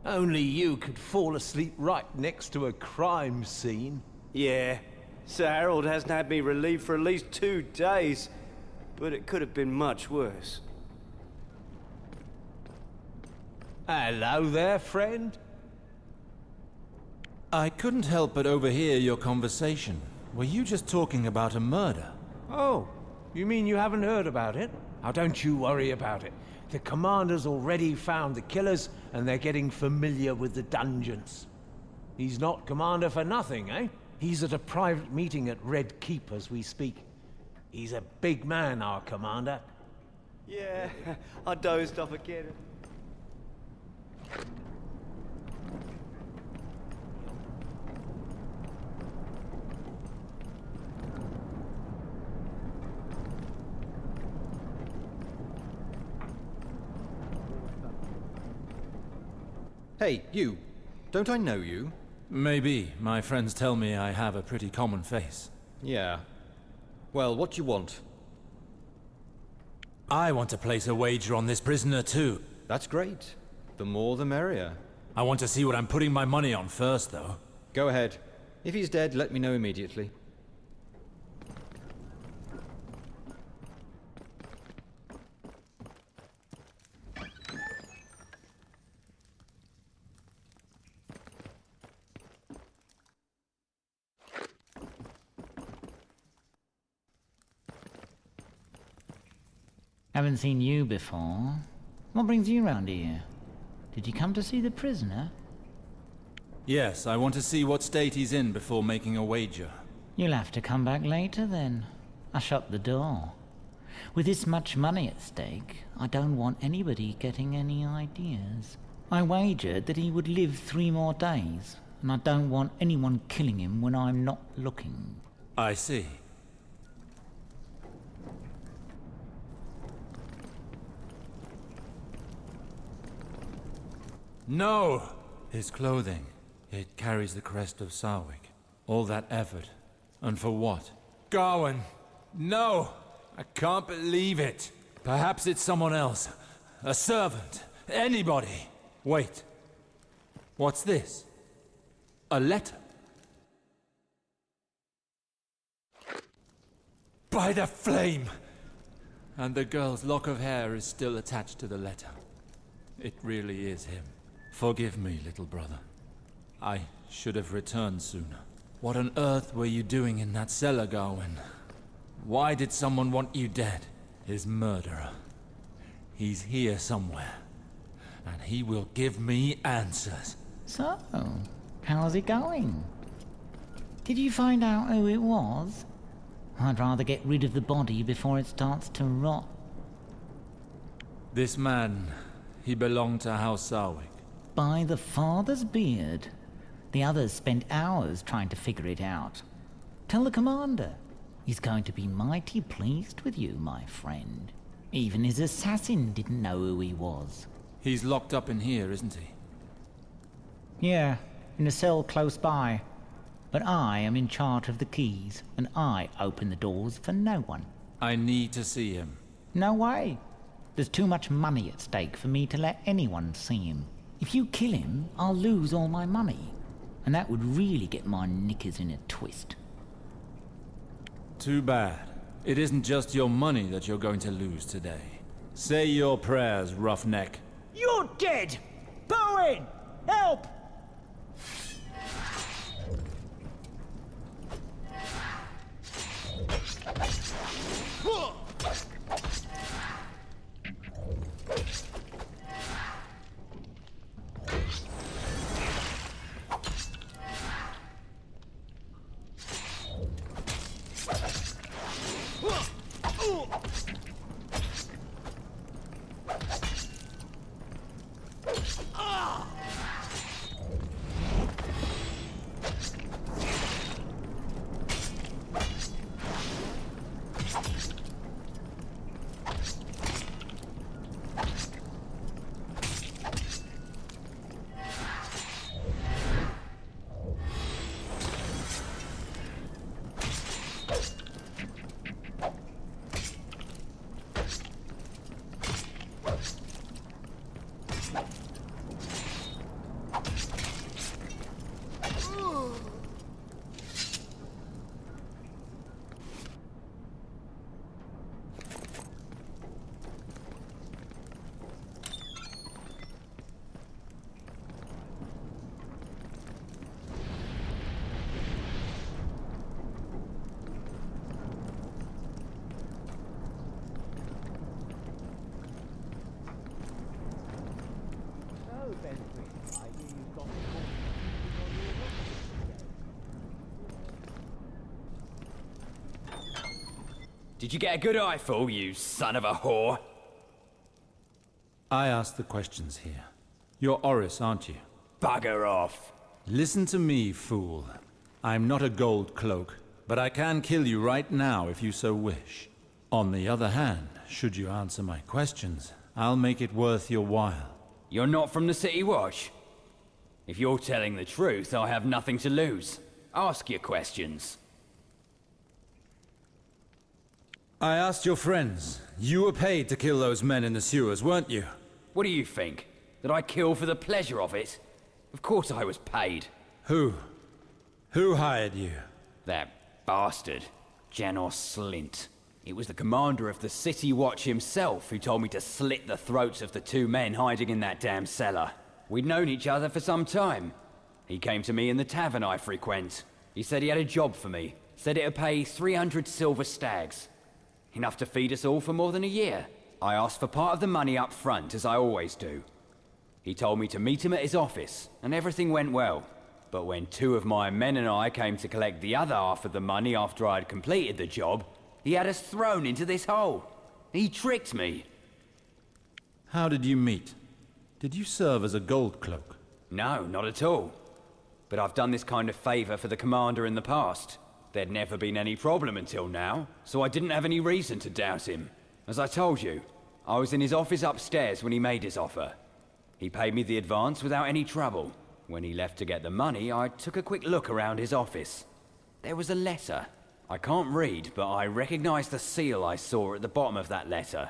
Speaker 15: Only you could fall asleep right next to a crime scene.
Speaker 8: Yeah, Sir Harold hasn't had me relieved for at least 2 days. But it could have been much worse.
Speaker 15: Hello there, friend.
Speaker 2: I couldn't help but overhear your conversation. Were you just talking about a murder?
Speaker 15: Oh, you mean you haven't heard about it? Now don't you worry about it. The commander's already found the killers, and they're getting familiar with the dungeons. He's not commander for nothing, eh? He's at a private meeting at Red Keep as we speak. He's a big man, our commander.
Speaker 8: Yeah, I dozed off again.
Speaker 7: Hey, you. Don't I know you?
Speaker 2: Maybe. My friends tell me I have a pretty common face.
Speaker 7: Yeah. Well, what do you want?
Speaker 2: I want to place a wager on this prisoner too.
Speaker 7: That's great. The more the merrier.
Speaker 2: I want to see what I'm putting my money on first, though.
Speaker 7: Go ahead. If he's dead, let me know immediately.
Speaker 21: Haven't seen you before. What brings you round here? Did you come to see the prisoner?
Speaker 2: Yes, I want to see what state he's in before making a wager.
Speaker 21: You'll have to come back later then. I shut the door. With this much money at stake, I don't want anybody getting any ideas. I wagered that he would live 3 more days, and I don't want anyone killing him when I'm not looking.
Speaker 2: I see. No! His clothing. It carries the crest of Sarwyck. All that effort. And for what? Gawen! No! I can't believe it! Perhaps it's someone else. A servant. Anybody. Wait. What's this? A letter? By the flame! And the girl's lock of hair is still attached to the letter. It really is him. Forgive me, little brother. I should have returned sooner. What on earth were you doing in that cellar, Gawen? Why did someone want you dead? His murderer. He's here somewhere. And he will give me answers.
Speaker 21: So, how's it going? Did you find out who it was? I'd rather get rid of the body before it starts to rot.
Speaker 2: This man, he belonged to House Sarwyck.
Speaker 21: By the father's beard. The others spent hours trying to figure it out. Tell the commander. He's going to be mighty pleased with you, my friend. Even his assassin didn't know who he was.
Speaker 2: He's locked up in here, isn't he?
Speaker 21: Yeah, in a cell close by. But I am in charge of the keys, and I open the doors for no one.
Speaker 2: I need to see him.
Speaker 21: No way. There's too much money at stake for me to let anyone see him. If you kill him, I'll lose all my money. And that would really get my knickers in a twist.
Speaker 2: Too bad. It isn't just your money that you're going to lose today. Say your prayers, roughneck.
Speaker 12: You're dead! Bowen! Help!
Speaker 20: Did you get a good eyeful, you son of a whore?
Speaker 2: I ask the questions here. You're Oris, aren't you?
Speaker 20: Bugger off.
Speaker 2: Listen to me, fool. I'm not a gold cloak, but I can kill you right now if you so wish. On the other hand, should you answer my questions, I'll make it worth your while.
Speaker 20: You're not from the City Watch? If you're telling the truth, I have nothing to lose. Ask your questions.
Speaker 2: I asked your friends. You were paid to kill those men in the sewers, weren't you?
Speaker 20: What do you think? That I kill for the pleasure of it? Of course I was paid.
Speaker 2: Who? Who hired you?
Speaker 20: That bastard, Janos Slint. It was the commander of the City Watch himself who told me to slit the throats of the two men hiding in that damn cellar. We'd known each other for some time. He came to me in the tavern I frequent. He said he had a job for me. Said it'd pay 300 silver stags. Enough to feed us all for more than a year. I asked for part of the money up front, as I always do. He told me to meet him at his office, and everything went well. But when two of my men and I came to collect the other half of the money after I'd completed the job, he had us thrown into this hole. He tricked me.
Speaker 2: How did you meet? Did you serve as a gold cloak?
Speaker 20: No, not at all. But I've done this kind of favor for the commander in the past. There'd never been any problem until now, so I didn't have any reason to doubt him. As I told you, I was in his office upstairs when he made his offer. He paid me the advance without any trouble. When he left to get the money, I took a quick look around his office. There was a letter. I can't read, but I recognized the seal I saw at the bottom of that letter.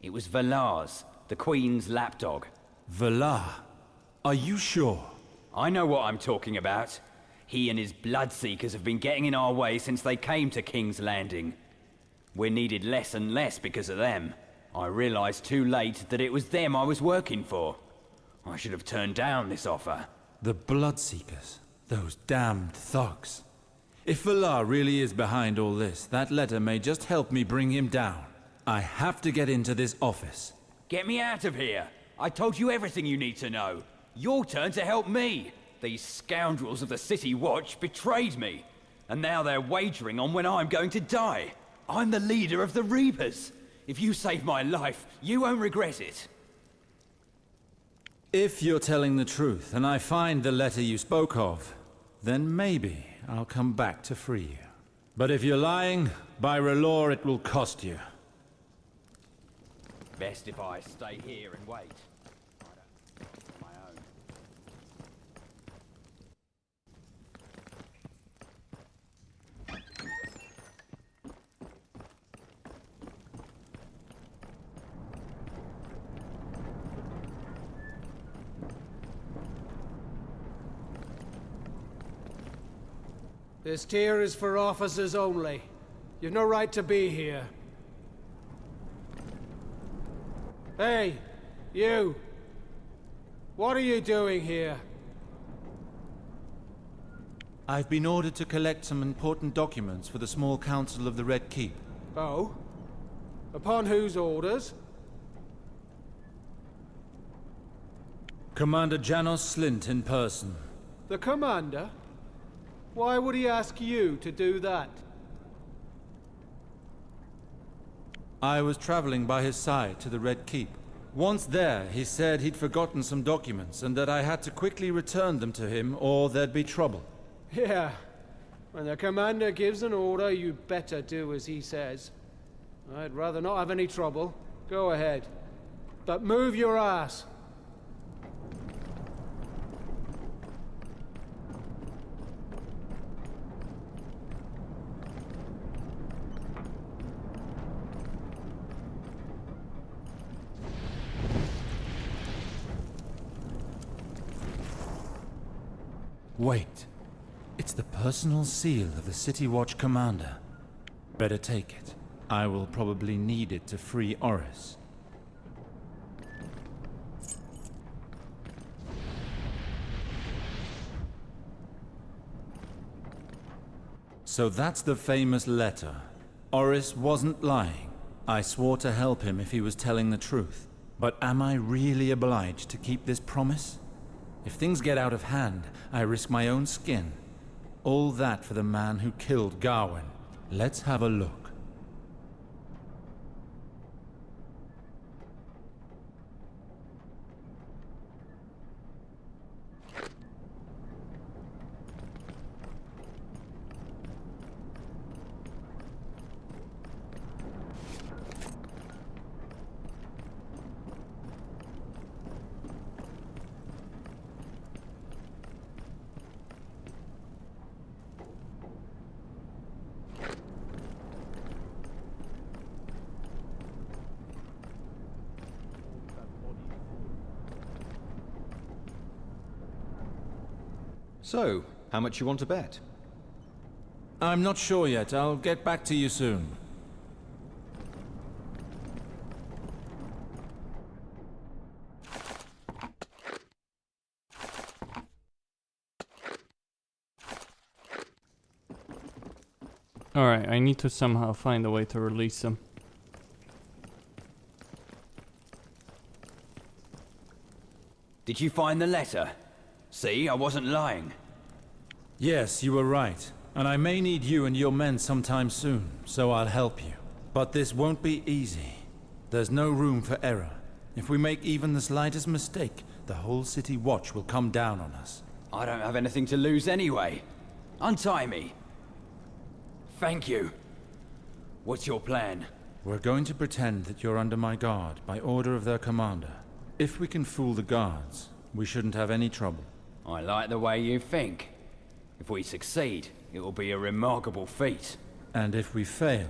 Speaker 20: It was Valar's, the Queen's lapdog.
Speaker 2: Valar? Are you sure?
Speaker 20: I know what I'm talking about. He and his Bloodseekers have been getting in our way since they came to King's Landing. We're needed less and less because of them. I realized too late that it was them I was working for. I should have turned down this offer.
Speaker 2: The Bloodseekers. Those damned thugs. If Valar really is behind all this, that letter may just help me bring him down. I have to get into this office.
Speaker 20: Get me out of here! I told you everything you need to know. Your turn to help me! These scoundrels of the City Watch betrayed me, and now they're wagering on when I'm going to die. I'm the leader of the Reapers. If you save my life, you won't regret it.
Speaker 2: If you're telling the truth, and I find the letter you spoke of, then maybe I'll come back to free you. But if you're lying, by R'hllor it will cost you.
Speaker 20: Best if I stay here and wait. My own.
Speaker 12: This tier is for officers only. You've no right to be here. Hey, you! What are you doing here?
Speaker 2: I've been ordered to collect some important documents for the small council of the Red Keep.
Speaker 12: Oh? Upon whose orders?
Speaker 2: Commander Janos Slint in person.
Speaker 12: The commander? Why would he ask you to do that?
Speaker 2: I was traveling by his side to the Red Keep. Once there, he said he'd forgotten some documents and that I had to quickly return them to him or there'd be trouble.
Speaker 12: Yeah. When the commander gives an order, you better do as he says. I'd rather not have any trouble. Go ahead. But move your ass.
Speaker 2: Wait. It's the personal seal of the City Watch commander. Better take it. I will probably need it to free Oris. So that's the famous letter. Oris wasn't lying. I swore to help him if he was telling the truth. But am I really obliged to keep this promise? If things get out of hand, I risk my own skin. All that for the man who killed Gawen. Let's have a look.
Speaker 7: So, how much you want to bet?
Speaker 2: I'm not sure yet. I'll get back to you soon.
Speaker 1: Alright, I need to somehow find a way to release him.
Speaker 20: Did you find the letter? See, I wasn't lying.
Speaker 2: Yes, you were right. And I may need you and your men sometime soon, so I'll help you. But this won't be easy. There's no room for error. If we make even the slightest mistake, the whole City Watch will come down on us.
Speaker 20: I don't have anything to lose anyway. Untie me. Thank you. What's your plan?
Speaker 2: We're going to pretend that you're under my guard by order of their commander. If we can fool the guards, we shouldn't have any trouble.
Speaker 20: I like the way you think. If we succeed, it will be a remarkable feat.
Speaker 2: And if we fail,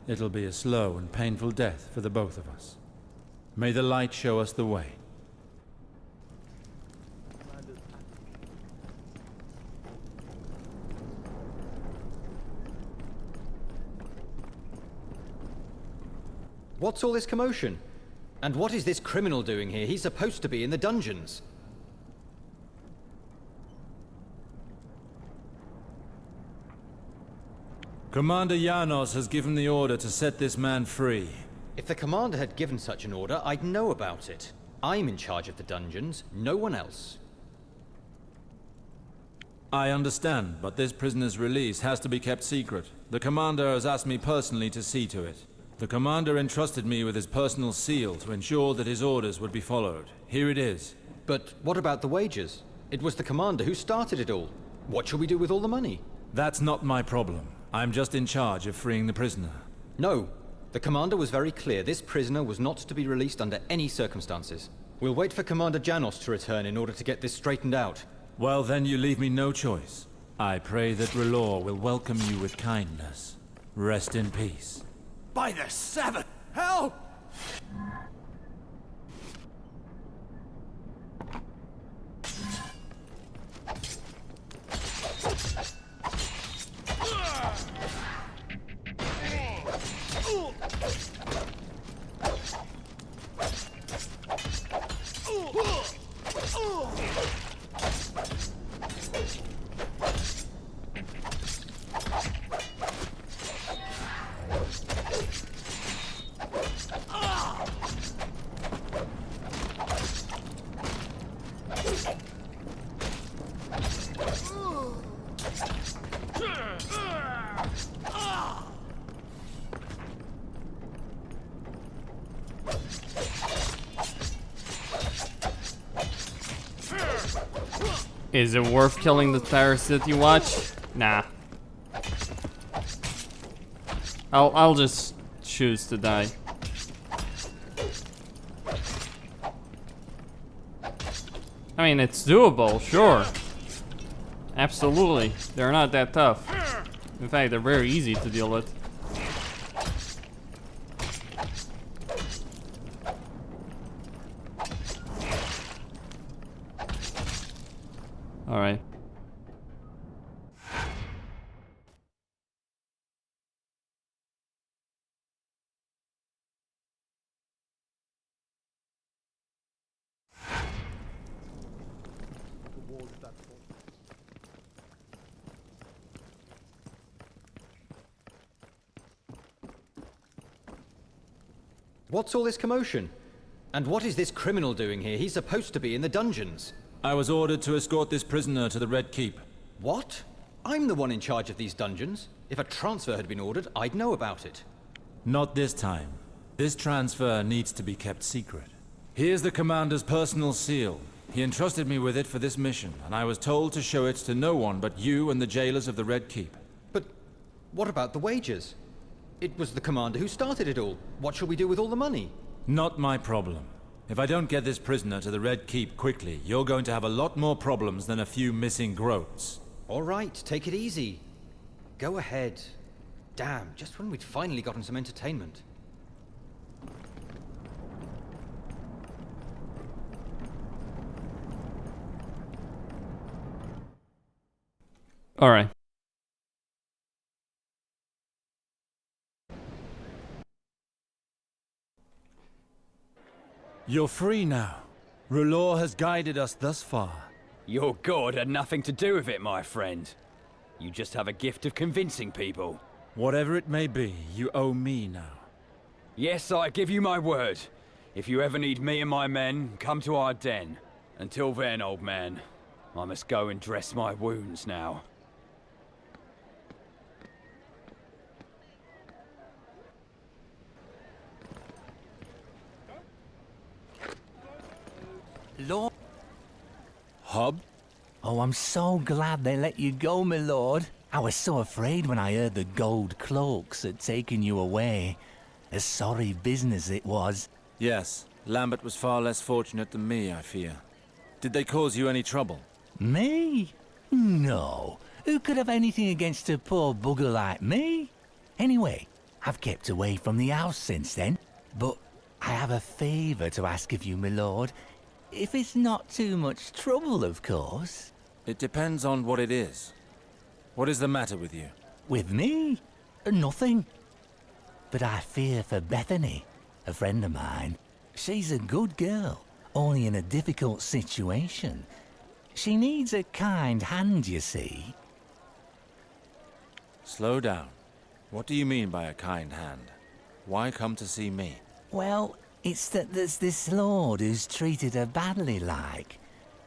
Speaker 2: it'll be a slow and painful death for the both of us. May the light show us the way.
Speaker 7: What's all this commotion? And what is this criminal doing here? He's supposed to be in the dungeons.
Speaker 2: Commander Janos has given the order to set this man free.
Speaker 7: If the commander had given such an order, I'd know about it. I'm in charge of the dungeons, no one else.
Speaker 2: I understand, but this prisoner's release has to be kept secret. The commander has asked me personally to see to it. The commander entrusted me with his personal seal to ensure that his orders would be followed. Here it is.
Speaker 7: But what about the wages? It was the commander who started it all. What shall we do with all the money?
Speaker 2: That's not my problem. I'm just in charge of freeing the prisoner.
Speaker 7: No. The commander was very clear. This prisoner was not to be released under any circumstances. We'll wait for Commander Janos to return in order to get this straightened out.
Speaker 2: Well, then you leave me no choice. I pray that R'hllor will welcome you with kindness. Rest in peace.
Speaker 8: By the Sabbath! Help!
Speaker 1: Is it worth killing the entire city watch? Nah. I'll just choose to die. I mean, it's doable, sure. Absolutely. They're not that tough. In fact, they're very easy to deal with. Alright.
Speaker 7: What's all this commotion? And what is this criminal doing here? He's supposed to be in the dungeons.
Speaker 2: I was ordered to escort this prisoner to the Red Keep.
Speaker 7: What? I'm the one in charge of these dungeons. If a transfer had been ordered, I'd know about it.
Speaker 2: Not this time. This transfer needs to be kept secret. Here's the commander's personal seal. He entrusted me with it for this mission, and I was told to show it to no one but you and the jailers of the Red Keep.
Speaker 7: But what about the wages? It was the commander who started it all. What shall we do with all the money?
Speaker 2: Not my problem. If I don't get this prisoner to the Red Keep quickly, you're going to have a lot more problems than a few missing groats.
Speaker 7: All right, take it easy. Go ahead. Damn, just when we'd finally gotten some entertainment.
Speaker 1: All right.
Speaker 2: You're free now. R'hllor has guided us thus far.
Speaker 20: Your god had nothing to do with it, my friend. You just have a gift of convincing people.
Speaker 2: Whatever it may be, you owe me now.
Speaker 20: Yes, I give you my word. If you ever need me and my men, come to our den. Until then, old man, I must go and dress my wounds now.
Speaker 15: Lord?
Speaker 2: Hub?
Speaker 15: Oh, I'm so glad they let you go, my lord. I was so afraid when I heard the gold cloaks had taken you away. A sorry business it was.
Speaker 2: Yes, Lambert was far less fortunate than me, I fear. Did they cause you any trouble?
Speaker 15: Me? No. Who could have anything against a poor bugger like me? Anyway, I've kept away from the house since then. But I have a favour to ask of you, my lord. If it's not too much trouble, of course.
Speaker 2: It depends on what it is. What is the matter with you?
Speaker 15: With me? Nothing. But I fear for Bethany, a friend of mine. She's a good girl, only in a difficult situation. She needs a kind hand, you see.
Speaker 2: Slow down. What do you mean by a kind hand? Why come to see me?
Speaker 15: Well, it's that there's this lord who's treated her badly like.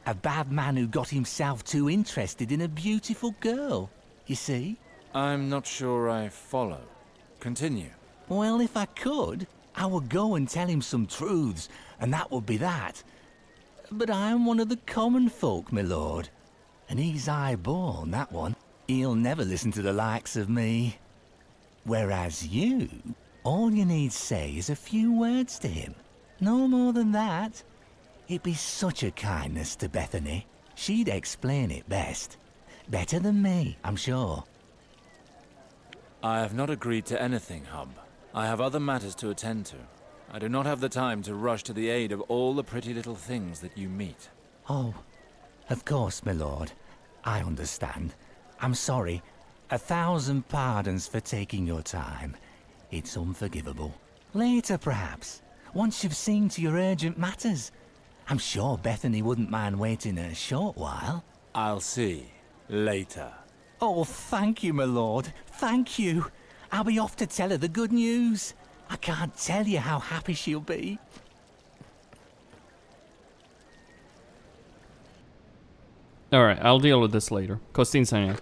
Speaker 15: A bad man who got himself too interested in a beautiful girl. You see?
Speaker 2: I'm not sure I follow. Continue.
Speaker 15: Well, if I could, I would go and tell him some truths, and that would be that. But I am one of the common folk, my lord. And he's high-born, that one. He'll never listen to the likes of me. Whereas you, all you need say is a few words to him. No more than that. It'd be such a kindness to Bethany. She'd explain it best. Better than me, I'm sure.
Speaker 2: I have not agreed to anything, Hub. I have other matters to attend to. I do not have the time to rush to the aid of all the pretty little things that you meet.
Speaker 15: Oh, of course, my lord. I understand. I'm sorry. 1,000 pardons for taking your time. It's unforgivable. Later, perhaps. Once you've seen to your urgent matters. I'm sure Bethany wouldn't mind waiting a short while.
Speaker 2: I'll see. Later.
Speaker 15: Oh, thank you, my lord. Thank you. I'll be off to tell her the good news. I can't tell you how happy she'll be.
Speaker 1: Alright, I'll deal with this later. Kostin Sanya.